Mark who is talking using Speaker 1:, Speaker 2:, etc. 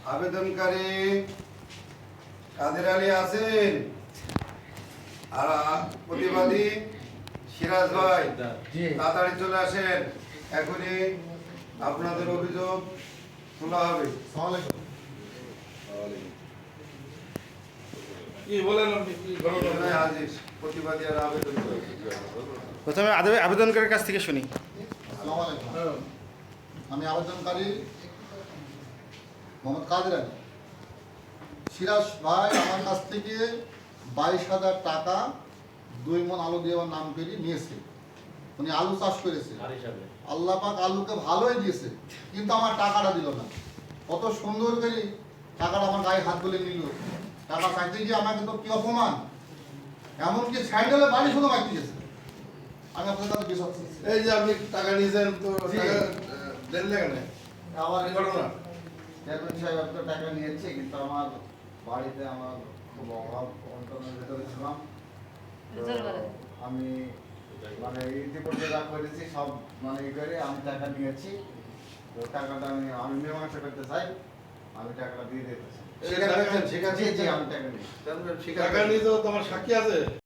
Speaker 1: আবেদনকারী কাদের আলী আছেন? আর প্রতিবাদী সিরাজ ভাই, তাড়াতাড়ি চলে আসেন, এখনই আপনাদের অভিযোগ তোলা হবে।
Speaker 2: কি বলেন আপনি? কি ঘটনা?
Speaker 1: আজিজ প্রতিবাদী আর আবেদন
Speaker 3: প্রথমে আবেদনকারীর কাছ থেকে শুনি।
Speaker 4: আসসালামু আলাইকুম। আমি আবেদনকারী মোহাম্মদ কাদের আলী। সিরাজ ভাই আমার কাছ থেকে 22,000 টাকা 2 মণ আলু দিয়ে আমার নাম করে নিয়েছে। উনি আলু চাষ করেছে, আল্লাহ পাক আলুকে ভালোই দিয়েছে, কিন্তু আমার টাকাটা দিল না। কত সুন্দর করে টাকাটা আমার গায়ে হাত বলে নিল। টাকা চাইতে গিয়ে আমাকে তো কি অপমান, এমনকি স্যান্ডেলে বাড়ি শুধু মাইতে গেছে। আমি আপনাদের কাছে বিশ্বাস করছি।
Speaker 2: এই যে আপনি টাকা নিয়েছেন, তো
Speaker 4: জি।
Speaker 2: টাকা দেন না কেন?
Speaker 4: আমার
Speaker 2: কি ঘটনা?
Speaker 4: চেয়ারম্যান সাহেব একটা টাকা নিয়েছে, কিন্তু আমার বাড়িতে আমার খুব অভাব অনটনের ভেতরে ছিলাম। তো আমি মানে ইতিপূর্বে যা করেছি সব মানে ই করে আমি টাকা নিয়েছি। তো টাকাটা আমি মীমাংসা করতে চাই, আমি টাকাটা দিয়ে দিতে চাই।
Speaker 1: স্বীকার করছেন? স্বীকার
Speaker 4: জি জি,
Speaker 1: করছেন?
Speaker 4: আমি টাকা নিয়েছি।
Speaker 1: স্বীকার
Speaker 2: টাকা নিয়ে তো তোমার সাক্ষী আছে?